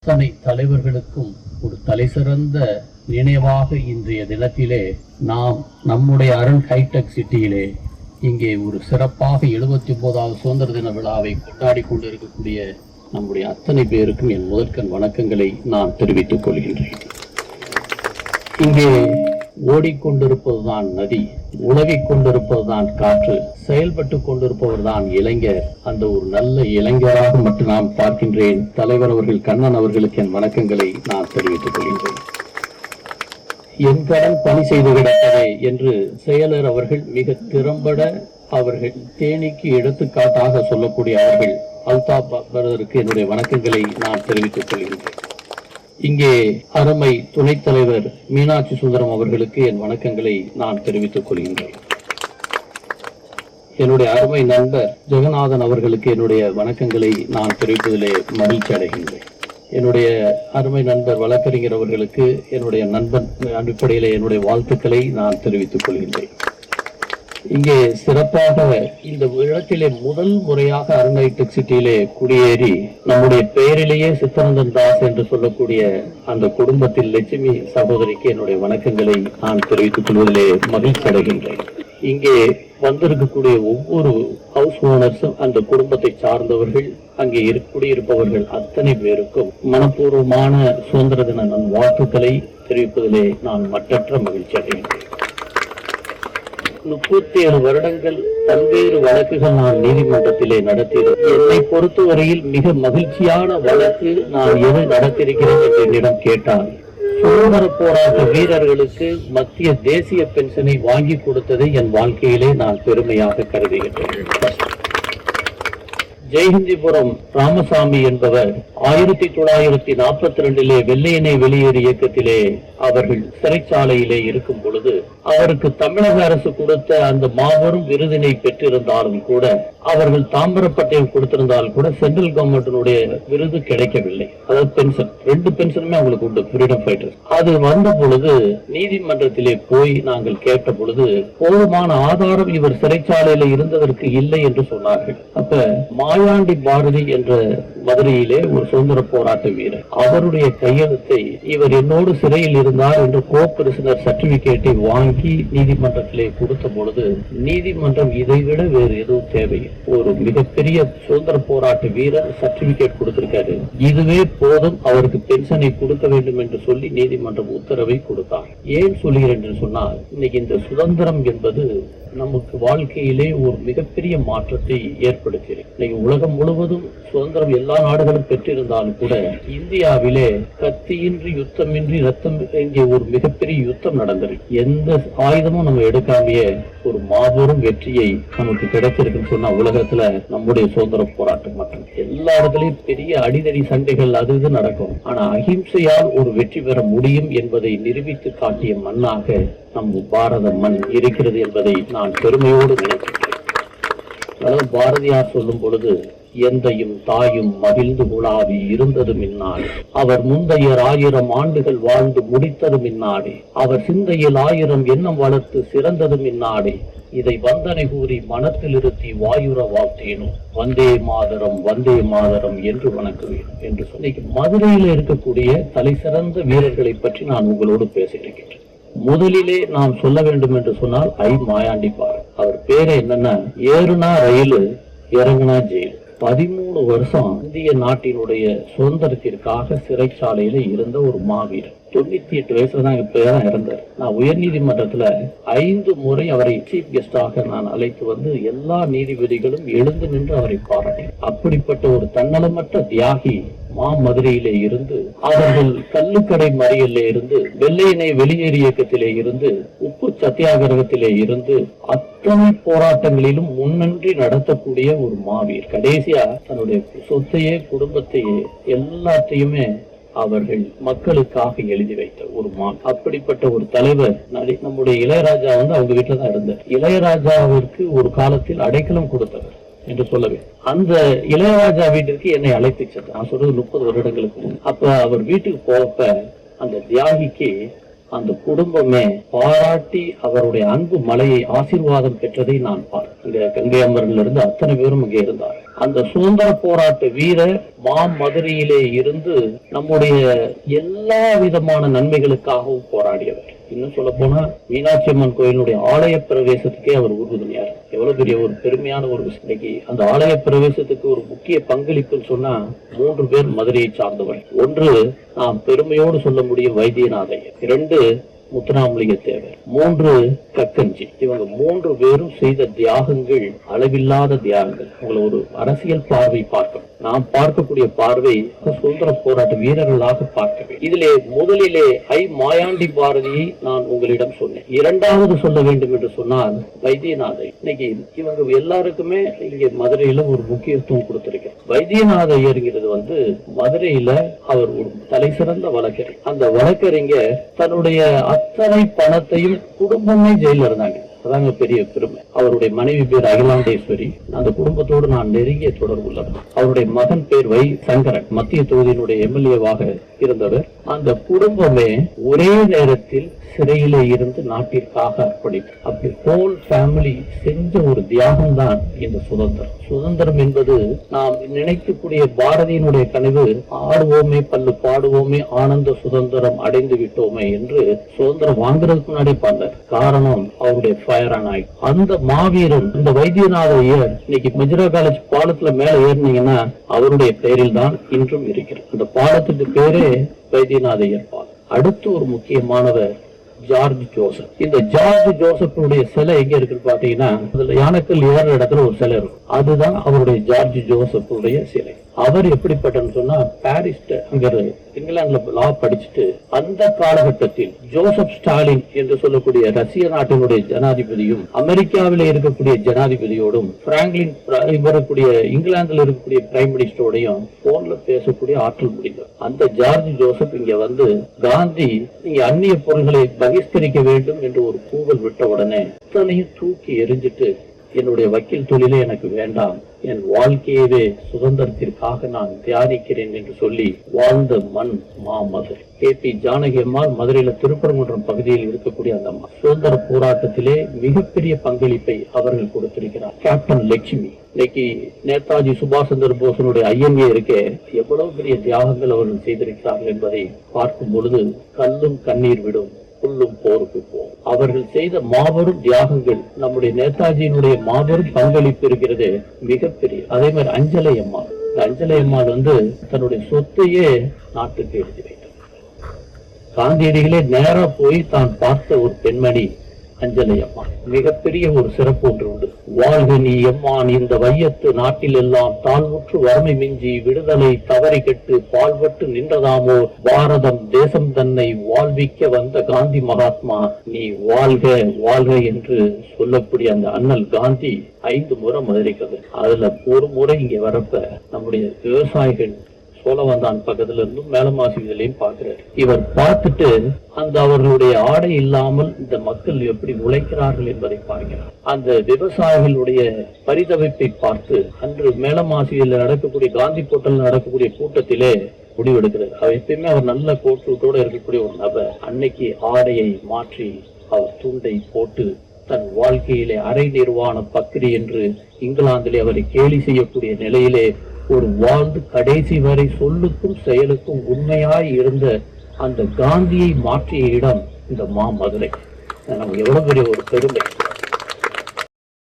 அத்தனை தலைவர்களுக்கும் ஒரு தலைசிறந்த நினைவாக இன்றைய தினத்திலே நாம் நம்முடைய அருண் ஹைடெக் சிட்டியிலே இங்கே ஒரு சிறப்பாக 79வது சுதந்திர தின விழாவை கொண்டாடி கொண்டிருக்கக்கூடிய நம்முடைய அத்தனை பேருக்கும் என் முதற்கண் வணக்கங்களை நான் தெரிவித்துக் கொள்கின்றேன். இங்கே ஓடிக்கொண்டிருப்பதுதான் நதி, உலகிக் கொண்டிருப்பதுதான் காற்று, செயல்பட்டு கொண்டிருப்பவர் தான் இளைஞர். அந்த ஒரு நல்ல இளைஞராக மட்டும் நான் பார்க்கின்றேன். தலைவர் அவர்கள் கண்ணன் அவர்களுக்கு என் வணக்கங்களை நான் தெரிவித்துக் கொள்கின்றேன். என் கடன் பணி செய்து கிடப்பதே என்று செயலர் அவர்கள் மிக திறம்பட அவர்கள் தேனிக்கு எடுத்துக்காட்டாக சொல்லக்கூடிய அவர்கள் அல்தாப் பிரதருக்கு என்னுடைய வணக்கங்களை நான் தெரிவித்துக் கொள்கின்றேன். இங்கே அருமை துணைத் தலைவர் மீனாட்சி சுந்தரம் அவர்களுக்கு என் வணக்கங்களை நான் தெரிவித்துக் கொள்கின்றேன். என்னுடைய அருமை நண்பர் ஜெகநாதன் அவர்களுக்கு என்னுடைய வணக்கங்களை நான் தெரிவிப்பதிலே மகிழ்ச்சி அடைகின்றேன். என்னுடைய அருமை நண்பர் வழக்கறிஞர் அவர்களுக்கு என்னுடைய நண்பன் அடிப்படையிலே என்னுடைய வாழ்த்துக்களை நான் தெரிவித்துக் கொள்கின்றேன். இங்கே சிறப்பாக இந்த இடத்திலே முதல் முறையாக அருண் ஹைடெக் சிட்டியிலே குடியேறி நம்முடைய பெயரிலேயே சித்தரஞ்சன் தாஸ் என்று சொல்லக்கூடிய அந்த குடும்பத்தில் லட்சுமி சகோதரிக்கு என்னுடைய வணக்கங்களை நான் தெரிவித்துக் கொள்வதிலே மகிழ்ச்சி அடைகின்றேன். இங்கே வந்திருக்கக்கூடிய ஒவ்வொரு ஹவுஸ் ஓனர்ஸும் அந்த குடும்பத்தை சார்ந்தவர்கள், அங்கே குடியிருப்பவர்கள் அத்தனை பேருக்கும் மனப்பூர்வமான சுதந்திர தின வாழ்த்துக்களை தெரிவிப்பதிலே நான் மற்றற்ற மகிழ்ச்சி அடைகின்றேன். 37 வருடங்கள் பல்வேறு வழக்குகள் நான் நீதிமன்றத்திலே நடத்தினேன். என்னை பொறுத்தவரையில் மிக மகிழ்ச்சியான வழக்கு நான் எது நடத்திருக்கிறேன் என்று என்னிடம் கேட்டால், சுதந்திர போராட்ட வீரர்களுக்கு மத்திய தேசிய பென்ஷனை வாங்கி கொடுத்ததை என் வாழ்க்கையிலே நான் பெருமையாக கருதுகின்றேன். ஜெயஹிந்திபுரம் ராமசாமி என்பவர் 1942 வெள்ளையனை வெளியேறு இயக்கத்திலே அவர்கள் சிறைச்சாலையிலே இருக்கும் பொழுது அவருக்கு தமிழக அரசு கொடுத்த அந்த மாபெரும் விருதினை பெற்றிருந்தாலும் கூட, அவர்கள் தாம்பரப்பட்டையை கொடுத்திருந்தால் கூட சென்ட்ரல் கவர்மெண்டினுடைய விருது கிடைக்கவில்லை. அதாவது பென்ஷன், 2 பென்ஷனுமே அவங்களுக்கு உண்டு, ஃப்ரீடம் ஃபைட்டர்ஸ். அது வந்த பொழுது நீதிமன்றத்திலே போய் நாங்கள் கேட்ட பொழுது போதுமான ஆதாரம் இவர் சிறைச்சாலையில இருந்ததற்கு இல்லை என்று சொன்னார்கள். அப்ப மாயாண்டி பாரதி என்ற மதுரையிலே ஒரு சுதந்திர போராட்ட வீரர், அவருடைய கையெழுத்தை இவர் என்னோடு சிறையில் இருந்தார் என்று கோ-பிரிசனர் சர்டிபிகேட்டை வாங்கி நீதிமன்றத்திலே கொடுத்த பொழுது நீதிமன்றம் இதைவிட வேறு எதுவும் தேவை, ஒரு மிகப்பெரிய சுதந்திர போராட்ட வீரர் சர்டிபிகேட் கொடுத்திருக்காரு, இதுவே போதும், அவருக்கு பென்ஷனை கொடுக்க வேண்டும் என்று சொல்லி நீதிமன்றம் உத்தரவை கொடுத்தார். ஏன் சொல்கிறேன் என்று சொன்னால், இன்னைக்கு இந்த சுதந்திரம் என்பது நமக்கு வாழ்க்கையிலே ஒரு மிகப்பெரிய மாற்றத்தை ஏற்படுத்தியது. இன்னைக்கு உலகம் முழுவதும் சுதந்திரம் எல்லா நாடுகளும் பெற்றிருந்தாலும் கூட இந்தியாவிலே கத்தியின்றி யுத்தமின்றி ரத்தம் இங்கே ஒரு மிகப்பெரிய யுத்தம் நடந்தது. எந்த ஆயுதமும் நம்ம எடுக்காமையே ஒரு மாபெரும் வெற்றியை நமக்கு கிடைச்சிருக்குன்னு சொன்னா உலகத்துல நம்முடைய சுதந்திர போராட்டம் மட்டும். எல்லா இடத்துலயும் பெரிய அடிதடி சண்டைகள் அது இது நடக்கும், ஆனா அஹிம்சையால் ஒரு வெற்றி பெற முடியும் என்பதை நிரூபித்து காட்டிய மண்ணாக நம் பாரத மண் இருக்கிறது என்பதை நான் பெருமையோடு நினைக்கின்றேன். அதாவது பாரதியார் சொல்லும் பொழுது, எந்தையும் தாயும் மகிழ்ந்து குழாவி இருந்ததும் இந்நாடு, அவர் முந்தையர் 1000 ஆண்டுகள் வாழ்ந்து முடித்ததும் இந்நாடு, அவர் சிந்தையில் 1000 எண்ணம் வளர்த்து சிறந்ததும் இந்நாடு, இதை வந்தனை கூறி மனத்தில் இருத்தி வாயுர வாழ்த்தேனும் வந்தே மாதரம் என்று வணங்குவேன் என்று சொல்லி மதுரையில் இருக்கக்கூடிய தலை சிறந்த வீரர்களை பற்றி நான் உங்களோடு பேச இருக்கின்றேன். முதலிலே நாம் சொல்ல வேண்டும் என்று சொன்னால் மாயாண்டி பாரதி. அவர் பேரு என்னன்னா, ஏறுனா ரயிலு இறங்குனா ஜெயில். 13 வருஷம் இந்திய நாட்டினுடைய சுதந்திரத்திற்காக சிறைச்சாலையில இருந்த ஒரு மாவீரர். 98 வயசுல தான் இப்பதான் இறந்தார். நான் உயர் நீதிமன்றத்துல 5 முறை அவரை சீஃப் கெஸ்டாக நான் அழைத்து வந்து எல்லா நீதிபதிகளும் எழுந்து நின்று அவரை பாராட்டி, அப்படிப்பட்ட ஒரு தன்னலமற்ற தியாகி மதுரையிலே இருந்து, அவர்கள் கல்லுக்கடை மறியலிலே இருந்து, வெள்ளையனை வெளியேறு இயக்கத்திலே இருந்து, உப்பு சத்தியாகிரகத்திலே இருந்து, அத்தனை போராட்டங்களிலும் முன்னின்றி நடத்தக்கூடிய ஒரு மாவீர். கடைசியா தன்னுடைய சொத்தையே குடும்பத்தையே எல்லாத்தையுமே அவர்கள் மக்களுக்காக எழுதி வைத்த ஒரு அப்படிப்பட்ட ஒரு தலைவர். நம்முடைய இளையராஜா அவங்க வீட்டுல தான் இருந்தார். இளையராஜாவிற்கு ஒரு காலத்தில் அடைக்கலம் கொடுத்தவர் என்று சொல்லவே, அந்த இளையராஜா வீட்டிற்கு என்னை அழைத்து சென்றார். நான் சொல்றது 30 வருடங்களுக்கு. அப்ப அவர் வீட்டுக்கு போறப்ப அந்த தியாகிக்கு அந்த குடும்பமே பாராட்டி அவருடைய அன்பு மலையை ஆசீர்வாதம் பெற்றதை நான் பார்த்தேன். இங்க கங்கை அமர்ல இருந்து அத்தனை பேரும் இங்கே இருந்தார். அந்த சுதந்திர போராட்ட வீரர் மாமதுரையிலே இருந்து நம்முடைய எல்லா விதமான நன்மைகளுக்காகவும் போராடியவர். இன்னும் சொல்ல போனா மீனாட்சி அம்மன் கோயிலுடைய ஆலய பிரவேசத்துக்கே அவர் உறுதுணையார். எவ்வளவு பெரிய ஒரு பெருமையான ஒரு விஷயம். அந்த ஆலய பிரவேசத்துக்கு ஒரு முக்கிய பங்களிப்புன்னு சொன்னா 3 பேர் மதுரையை சார்ந்தவர். ஒன்று நாம் பெருமையோடு சொல்ல முடியும் வைத்தியநாதையர், 2 முத்துராமலிங்க தேவர், 3 கக்கஞ்சி. இவங்க 3 பேரும் செய்த தியாகங்கள் அளவில்லாத தியாகங்கள். உங்களை ஒரு அரசியல் பார்வை பார்க்கணும். நாம் பார்க்கக்கூடிய பார்வை சுதந்திர போராட்ட வீரர்களாக பார்க்க. இதிலே முதலிலே மாயாண்டி பாரதியை நான் உங்களிடம் சொன்னேன். இரண்டாவது சொல்ல வேண்டும் என்று சொன்னால் வைத்தியநாதை. இன்னைக்கு இவங்க எல்லாருக்குமே இங்க மதுரையில ஒரு முக்கியத்துவம் கொடுத்திருக்கிறார். வைத்தியநாத ஐயர்ங்கிறது மதுரையில அவர் ஒரு தலை சிறந்த வழக்கறிஞர். அந்த வழக்கறிஞர் தன்னுடைய அத்தனை பணத்தையும் குடும்பமே ஜெயில இருந்தாங்க. அதாங்க பெரிய பெருமை. அவருடைய மனைவி பேர் அகிலாண்டேஸ்வரி. அந்த குடும்பத்தோடு நான் நெருங்கிய தொடர்பு உள்ளவர். அவருடைய மகன் பேர் வை சங்கரன், மத்திய தொகுதியினுடைய எம்எல்ஏவாக இருந்தவர். அந்த குடும்பமே ஒரே நேரத்தில் சிறையிலே இருந்து நாட்டிற்காக அர்ப்பணித்து அப்படி ஹோல் ஃபேமிலி செஞ்ச ஒரு தியாகம் தான் இந்த சுதந்திரம். சுதந்திரம் என்பது நாம் நினைக்கக்கூடிய பாரதியினுடைய கனவு, ஆடுவோமே பல்லு பாடுவோமே ஆனந்த சுதந்திரம் அடைந்து விட்டோமே என்று சுதந்திரம் வாங்குறதுக்கு முன்னாடி பண்ணார். காரணம் அவருடைய ஃபயர் ஆன் ஆகி அந்த மாவீரன் இந்த வைத்தியநாத ஐயர். இன்னைக்கு மஜ்ரா காலேஜ் பாலத்துல மேல ஏறினீங்கன்னா அவருடைய பெயரில் தான் இன்றும் இருக்கிறது. அந்த பாலத்துக்கு பேரே வைத்தியநாத ஐயர் பாலம். அடுத்து ஒரு முக்கியமானவர் ஜார்ஜ் ஜோசப். இந்த ஜார்ஜ் ஜோசப்புடைய சிலை எங்க இருக்குன்னு பாத்தீங்கன்னா அதுல யானைக்கல் ஏற இடத்துல ஒரு சிலை இருக்கும். அதுதான் அவருடைய ஜார்ஜ் ஜோசப்புடைய சிலை. அவர் எப்படிப்பட்டன்னு சொன்னா பாரிஸ் அங்க இங்கிலாந்துல லா படிச்சுட்டு அந்த காலகட்டத்தில் ஜோசப் ஸ்டாலின் என்று சொல்லக்கூடிய ரஷ்ய நாட்டினுடைய ஜனாதிபதியும் அமெரிக்காவில இருக்கக்கூடிய ஜனாதிபதியோடும் பிராங்க்லின் வரக்கூடிய இங்கிலாந்துல இருக்கக்கூடிய பிரைம் மினிஸ்டரோடையும் போன்ல பேசக்கூடிய ஆற்றல் முடிந்தவர். அந்த ஜார்ஜ் ஜோசப் இங்க காந்தி நீங்க அந்நிய பொருள்களை பகிஷ்கரிக்க வேண்டும் என்று ஒரு கூவல் விட்ட உடனே அத்தனையும் தூக்கி எரிஞ்சிட்டு என்னுடைய வக்கீல் தொழிலே எனக்கு வேண்டாம், என் வாழ்க்கையவே சுதந்திரத்திற்காக நான் தியானிக்கிறேன் என்று சொல்லி வாழ்ந்த மண் மாமதுரை. KP ஜானகி அம்மாள் மதுரையில திருப்பரங்குன்றம் பகுதியில் இருக்கக்கூடிய அந்த சுதந்திர போராட்டத்திலே மிகப்பெரிய பங்களிப்பை அவர்கள் கொடுத்திருக்கிறார். கேப்டன் லட்சுமி. இன்னைக்கு நேதாஜி சுபாஷ் சந்திர போஸனுடைய INA இருக்கே, எவ்வளவு பெரிய தியாகங்கள் அவர்கள் செய்திருக்கிறார்கள் என்பதை பார்க்கும் பொழுது கல்லும் கண்ணீர் விடும், புல்லும் போருக்கு போகும். அவர்கள் செய்த மாபெரும் தியாகங்கள், நம்முடைய நேதாஜியினுடைய மாபெரும் பங்களிப்பு இருக்கிறது மிகப்பெரிய. அதே மாதிரி அஞ்சலை அம்மாள். இந்த அஞ்சலை அம்மாள் தன்னுடைய சொத்தையே நாட்டுக்கு எழுதி வைத்தார். காந்தியடிகளே நேரா போய் தான் பார்த்த ஒரு பெண்மணி அஞ்சலை அம்மா. மிகப்பெரிய ஒரு சிறப்பு ஒன்று உண்டு. வாழ்க நீ எம்மான் இந்த வையத்து நாட்டில் எல்லாம் தாழ்வுற்று வறுமை மிஞ்சி விடுதலை தவறி கெட்டு பால்பட்டு நின்றதாமோ பாரதம் தேசம் தன்னை வாழ்விக்க வந்த காந்தி மகாத்மா நீ வாழ்க வாழ்க என்று சொல்லக்கூடிய அந்த அண்ணல் காந்தி 5 முறை மதுரைக்கு. அதுல ஒரு முறை இங்க வரப்ப நம்முடைய விவசாயிகள் சோழவந்தான் பக்கத்துல இருந்தும் மேலமாசி இதுலயும் பாக்குறாரு. இவர் பார்த்துட்டு அந்த அவர்களுடைய ஆடை இல்லாமல் இந்த மக்கள் எப்படி உழைக்கிறார்கள் என்பதை பார்க்கிறார். அந்த விவசாயிகளுடைய பரிதவிப்பை பார்த்து அன்று மேலமாசியில் நடக்கக்கூடிய காந்தி போட்டல் நடக்கக்கூடிய கூட்டத்திலே முடிவெடுக்கிறார். அவர் எப்பயுமே அவர் நல்ல கோட்டோட இருக்கக்கூடிய ஒரு நபர். அன்னைக்கு ஆடையை மாற்றி அவர் துண்டை போட்டு தன் வாழ்க்கையிலே அரை நிர்வாண பக்ரி என்று இங்கிலாந்திலே அவரை கேலி செய்யக்கூடிய நிலையிலே ஒரு வாழ்ந்து கடைசி வரை சொல்லுக்கும் செயலுக்கும் உண்மையாய் இருந்த அந்த காந்தியை மாற்றிய இடம் இந்த மாமதுரை. நமக்கு எவ்வளவு பெரிய ஒரு பெருமை.